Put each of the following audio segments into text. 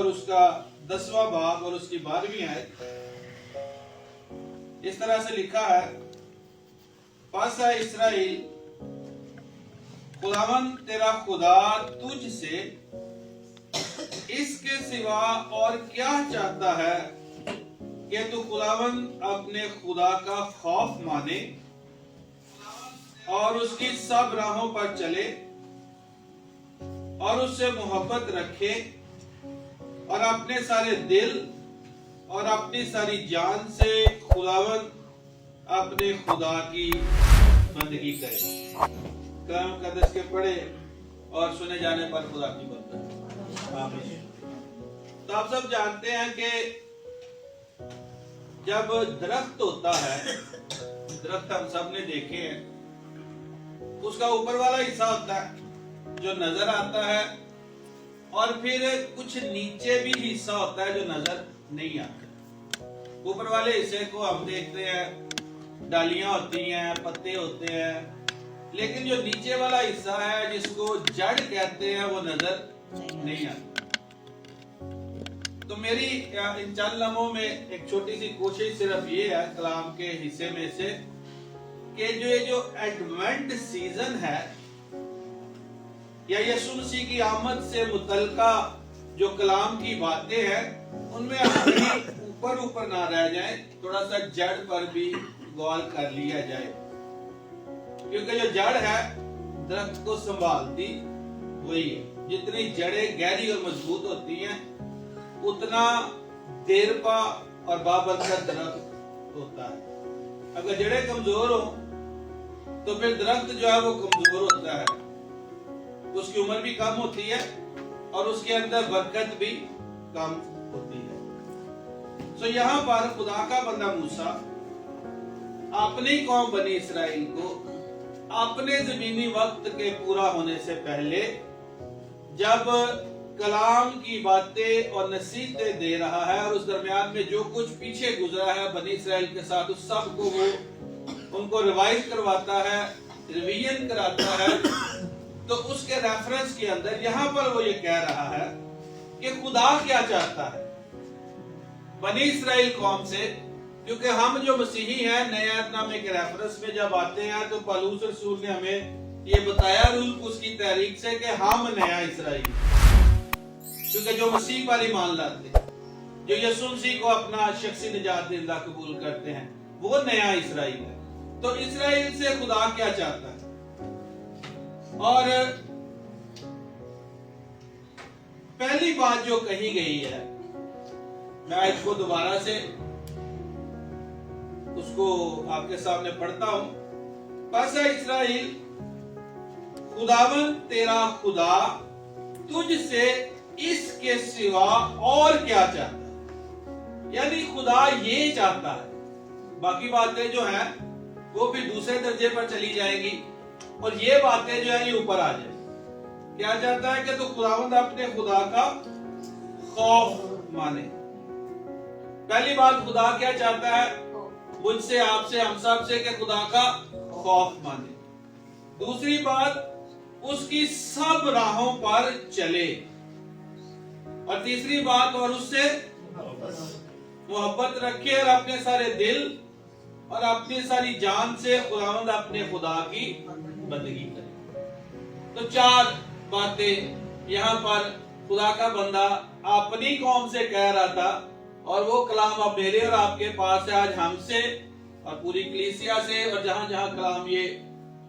اور اس کا 10واں باب اور اس کی 12ویں آیت اس طرح سے لکھا ہے، پس اے اسرائیل، خداوند تیرا خدا تجھ سے اس کے سوا اور کیا چاہتا ہے کہ تو خداوند اپنے خدا کا خوف مانے اور اس کی سب راہوں پر چلے اور اس سے محبت رکھے اور اپنے سارے دل اور اپنی ساری جان سے خداوند اپنے خدا کی بندگی کرے۔ کلام مقدس کے پڑھے اور سنے جانے پر خدا کی برکت۔ آمین۔ تو آپ سب جانتے ہیں کہ جب درخت ہوتا ہے، درخت ہم سب نے دیکھے ہیں، اس کا اوپر والا حصہ ہوتا ہے جو نظر آتا ہے، اور پھر کچھ نیچے بھی حصہ ہوتا ہے جو نظر نہیں آتا۔ اوپر والے حصے کو ہم دیکھتے ہیں، ڈالیاں ہوتی ہیں، پتے ہوتے ہیں، لیکن جو نیچے والا حصہ ہے جس کو جڑ کہتے ہیں وہ نظر نہیں آتا۔ تو میری ان چند لمحوں میں ایک چھوٹی سی کوشش صرف یہ ہے کلام کے حصے میں سے کہ جو ایڈونٹ سیزن ہے یا یسوع مسیح کی آمد سے متعلقہ جو کلام کی باتیں ہیں ان میں ہم اوپر نہ رہ جائیں، تھوڑا سا جڑ پر بھی غور کر لیا جائے، کیونکہ جو جڑ ہے درخت کو سنبھالتی وہی ہے۔ جتنی جڑیں گہری اور مضبوط ہوتی ہیں اتنا دیر پا اور بابرکت درخت ہوتا ہے۔ اگر جڑیں کمزور ہوں تو پھر درخت جو ہے وہ کمزور ہوتا ہے، اس کی عمر بھی کم ہوتی ہے اور اس کے اندر برکت بھی کم ہوتی ہے۔ سو یہاں پر خدا کا بندہ موسیٰ اپنی قوم بنی اسرائیل کو اپنے زمینی وقت کے پورا ہونے سے پہلے جب کلام کی باتیں اور نصیحتیں دے رہا ہے اور اس درمیان میں جو کچھ پیچھے گزرا ہے بنی اسرائیل کے ساتھ اس سب کو وہ ان کو ریوائز کرواتا ہے، ریویژن کراتا ہے، تو اس کے ریفرنس کے اندر یہاں پر وہ یہ کہہ رہا ہے کہ خدا کیا چاہتا ہے بنی اسرائیل قوم سے، کیونکہ ہم جو مسیحی ہیں نئے عہد نامے کے ریفرنس میں جب آتے ہیں تو پالوس رسول نے ہمیں یہ بتایا روح اس کی تحریک سے کہ ہم نیا اسرائیل، کیونکہ جو مسیح پر ایمان لاتے ہیں، جو یسوع مسیح کو اپنا شخصی نجات دہندہ قبول کرتے ہیں، وہ نیا اسرائیل ہے۔ تو اسرائیل سے خدا کیا چاہتا ہے؟ اور پہلی بات جو کہی گئی ہے، میں اس کو دوبارہ سے اس کو آپ کے سامنے پڑھتا ہوں۔ پس اے اسرائیل، خداوند تیرا خدا تجھ سے اس کے سوا اور کیا چاہتا ہے؟ یعنی خدا یہ چاہتا ہے، باقی باتیں جو ہیں وہ بھی دوسرے درجے پر چلی جائیں گی اور یہ باتیں جو ہیں یہ اوپر آ جائیں۔ کیا چاہتا ہے کہ تو خداوند اپنے خدا کا خوف مانے۔ پہلی بات خدا کیا چاہتا ہے مجھ سے، آپ سے، ہم سب سے، کہ خدا کا خوف مانے۔ دوسری بات اس کی سب راہوں پر چلے، اور تیسری بات اور اس سے محبت رکھے اور اپنے سارے دل اور اپنی ساری جان سے خداوند اپنے خدا کی بندگی کرے۔ تو 4 باتیں یہاں پر خدا کا بندہ اپنی قوم سے کہہ رہا تھا، اور وہ کلام اب میرے اور آپ کے پاس ہے، آج ہم سے اور پوری کلیسیا سے اور جہاں جہاں کلام یہ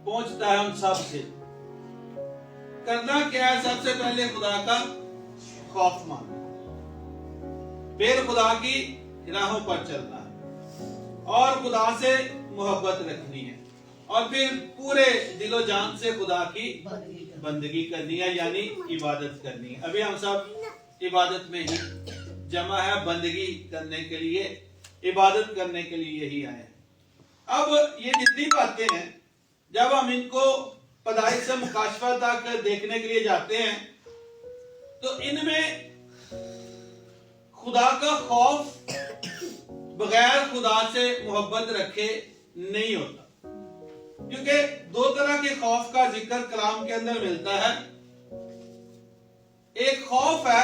پہنچتا ہے ہم سب سے کرنا کیا ہے؟ سب سے پہلے خدا کا خوف ماننا، پھر خدا کی راہوں پر چلنا ہے اور خدا سے محبت رکھنی ہے، اور پھر پورے دل و جان سے خدا کی بندگی کرنی ہے، یعنی عبادت کرنی ہے۔ ابھی ہم سب عبادت میں ہی جمع ہے، بندگی کرنے کے لیے، عبادت کرنے کے لیے یہی آئے ہیں۔ اب یہ جتنی باتیں ہیں جب ہم ان کو پیدائش سے مکاشفہ تک دیکھنے کے لیے جاتے ہیں تو ان میں خدا کا خوف بغیر خدا سے محبت رکھے نہیں ہوتا، کیونکہ 2 طرح کے خوف کا ذکر کلام کے اندر ملتا ہے۔ ایک خوف ہے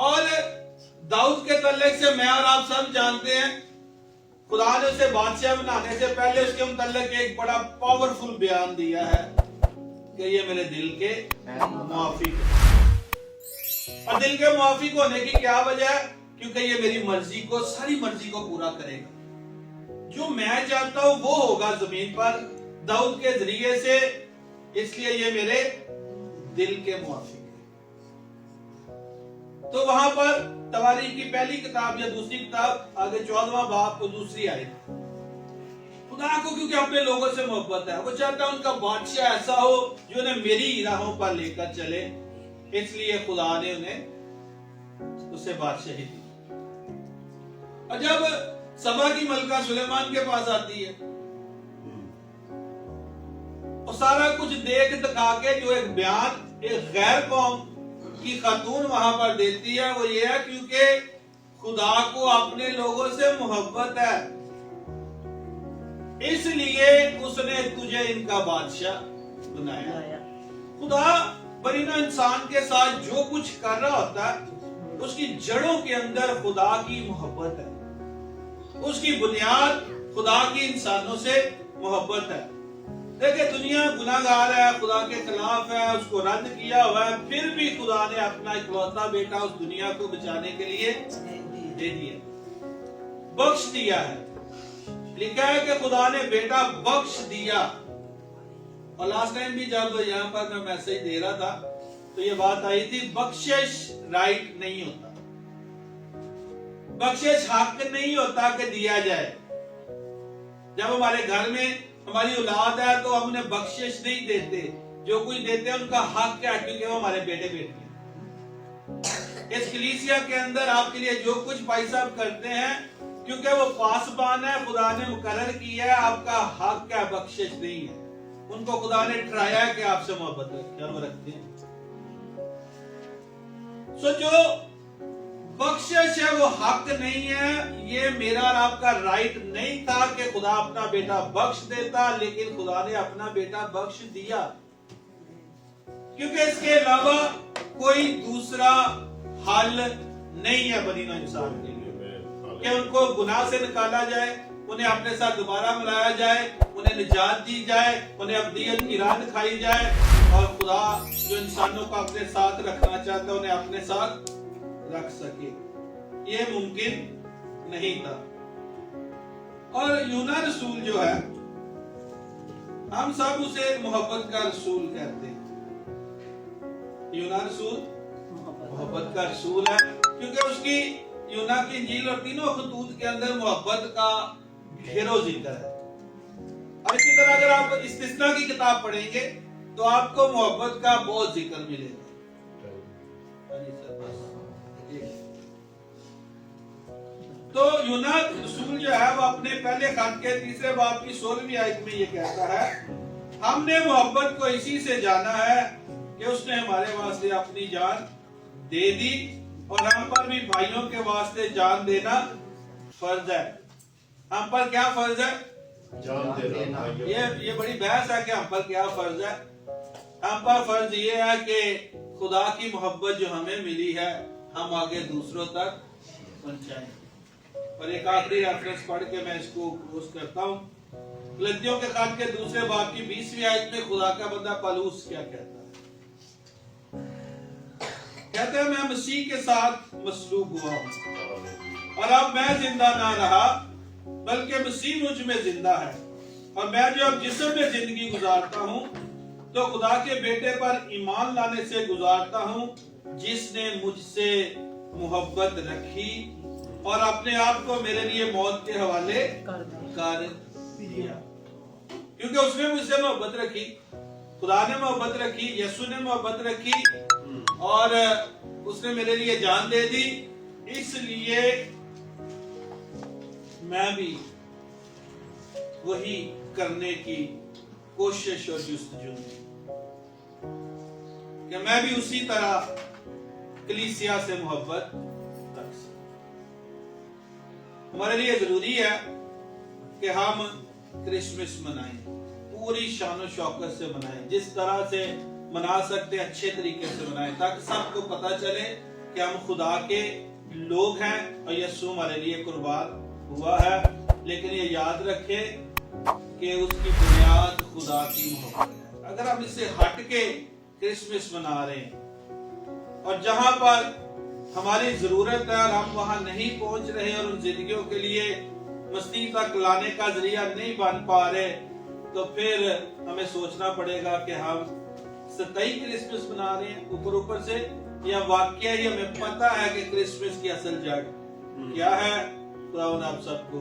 اور داؤد کے تعلق سے میں اور آپ سب جانتے ہیں خدا نے اسے بادشاہ بنانے سے پہلے اس کے متعلق ایک بڑا پاورفل بیان دیا ہے کہ یہ میرے دل کے موافق ہے. اور دل کے موافق ہونے کی کیا وجہ ہے؟ کیونکہ یہ میری مرضی کو، ساری مرضی کو پورا کرے گا. جو میں چاہتا ہوں وہ ہوگا زمین پر داؤد کے ذریعے سے، اس لیے یہ میرے دل کے موافق ہے. تو وہاں پر تواریخ کی پہلی کتاب یا دوسری کتاب آگے 14واں باب کو دوسری آیت، خدا کو کیونکہ اپنے لوگوں سے محبت ہے، وہ چاہتا ہے ان کا بادشاہ ایسا ہو جو انہیں میری راہوں پر لے کر چلے، اس لیے خدا نے انہیں اسے بادشاہی دی. اور جب سبا کی ملکہ سلیمان کے پاس آتی ہے اور سارا کچھ دیکھ دکھا کے جو ایک بیان ایک غیر قوم کی خاتون وہاں پر دیتی ہے وہ یہ ہے کیونکہ خدا کو اپنے لوگوں سے محبت ہے، اس لیے اس نے تجھے ان کا بادشاہ بنایا. خدا برینہ انسان کے ساتھ جو کچھ کر رہا ہوتا ہے اس کی جڑوں کے اندر خدا کی محبت ہے، اس کی بنیاد خدا کی انسانوں سے محبت ہے. دیکھیں دنیا گناہگار ہے، خدا کے خلاف ہے، اس کو رد کیا ہوا ہے، پھر بھی خدا نے اپنا اکلوتا بیٹا اس دنیا کو بچانے کے لیے دے دیا، بخش دیا ہے. لکھا ہے کہ خدا نے بیٹا بخش دیا. اور لاسٹ ٹائم بھی جب یہاں پر میں میسج دے رہا تھا تو یہ بات آئی تھی، بخشش رائٹ نہیں ہوتا، بخشش حق نہیں ہوتا کہ دیا جائے. جب ہمارے گھر میں ہماری اولاد ہے تو ہم انہیں بخشش نہیں دیتے، جو کچھ دیتے ہیں ان کا حق ہے کیونکہ وہ ہمارے بیٹے بیٹی ہیں. اس کلیسیا کے اندر آپ کے لیے جو کچھ بھائی صاحب کرتے ہیں کیونکہ وہ پاسبان ہے، خدا نے مقرر کیا ہے، آپ کا حق ہے، بخشش نہیں ہے. ان کو خدا نے ٹھہرایا ہے کہ آپ سے محبت رکھتے ہیں اور وہ رکھتے ہیں. سو جو بخشش ہے وہ حق نہیں ہے، یہ میرا اور آپ کا رائٹ نہیں تھا کہ خدا اپنا بیٹا بخش دیتا، لیکن خدا نے اپنا بیٹا بخش دیا کیونکہ اس کے علاوہ کوئی دوسرا حل نہیں ہے برینہ انسان کے لیے کہ ان کو گناہ سے نکالا جائے، انہیں اپنے ساتھ دوبارہ ملایا جائے، انہیں نجات دی جائے، انہیں ابدیت کی راہ دکھائی جائے، اور خدا جو انسانوں کو اپنے ساتھ رکھنا چاہتا ہے انہیں اپنے ساتھ رکھ سکے. یہ ممکن نہیں تھا. اور یونا رسول جو ہے ہم سب اسے محبت کا رسول کہتے ہیں. یونا رسول محبت کا رسول ہے کیونکہ اس کی یونا کی انجیل اور تینوں خطوط کے اندر محبت کا ڈھیروں ذکر ہے. اور اسی طرح اگر آپ استثنا کی کتاب پڑھیں گے تو آپ کو محبت کا بہت ذکر ملے گا. تو یونا رسول جو ہے وہ اپنے پہلے خط کے 3 باب کی 16ویں آیت میں یہ کہتا ہے، ہم نے محبت کو اسی سے جانا ہے کہ اس نے ہمارے واسطے اپنی جان دے دی، اور ہم پر بھی بھائیوں کے واسطے جان دینا فرض ہے. ہم پر کیا فرض ہے؟ جان دینا. یہ بڑی بحث ہے کہ ہم پر کیا فرض ہے. ہم پر فرض یہ ہے کہ خدا کی محبت جو ہمیں ملی ہے ہم آگے دوسروں تک پہنچائیں. اور ایک آخری ریفرنس پڑھ کے میں اس کو کلوز کرتا ہوں. غلطیوں کے خط کے 2 باب کی 20ویں آیت میں خدا کا بندہ پالوس کیا کہتا ہے؟ کہتا ہے میں مسیح کے ساتھ مصلوب ہوا ہوں اور اب میں زندہ نہ رہا بلکہ مسیح مجھ میں زندہ ہے، اور میں جو اب جسم میں زندگی گزارتا ہوں تو خدا کے بیٹے پر ایمان لانے سے گزارتا ہوں جس نے مجھ سے محبت رکھی اور اپنے آپ کو میرے لیے موت کے حوالے کر دیا. کیونکہ اس نے مجھ سے محبت رکھی، خدا نے محبت رکھی، یسوع نے محبت رکھی اور اس نے میرے لیے جان دے دی، اس لیے میں بھی وہی کرنے کی کوشش اور جستجو کہ میں بھی اسی طرح کلیسیا سے محبت رکھ سکوں. ہمارے لیے ضروری ہے کہ ہم کرسمس منائیں، پوری شان و شوکت سے منائیں، جس طرح سے منا سکتے اچھے طریقے سے منائیں تاکہ سب کو پتا چلے کہ ہم خدا کے لوگ ہیں اور یسوع ہمارے لیے قربان ہوا ہے، لیکن یہ یاد رکھیں کہ اس کی بنیاد خدا کی محبت ہے۔ اگر ہم اس سے ہٹ کے کرسمس منا رہے ہیں اور جہاں پر ہماری ضرورت ہے اور ہم وہاں نہیں پہنچ رہے اور ان زندگیوں کے لیے مسیح تک لانے کا ذریعہ نہیں بن پا رہے، تو پھر ہمیں سوچنا پڑے گا کہ ہم سطحی کرسمس منا رہے ہیں اوپر سے، یا واقعی ہمیں پتہ ہے کہ کرسمس کی اصل جڑ کیا ہے۔ خدا ان آپ سب کو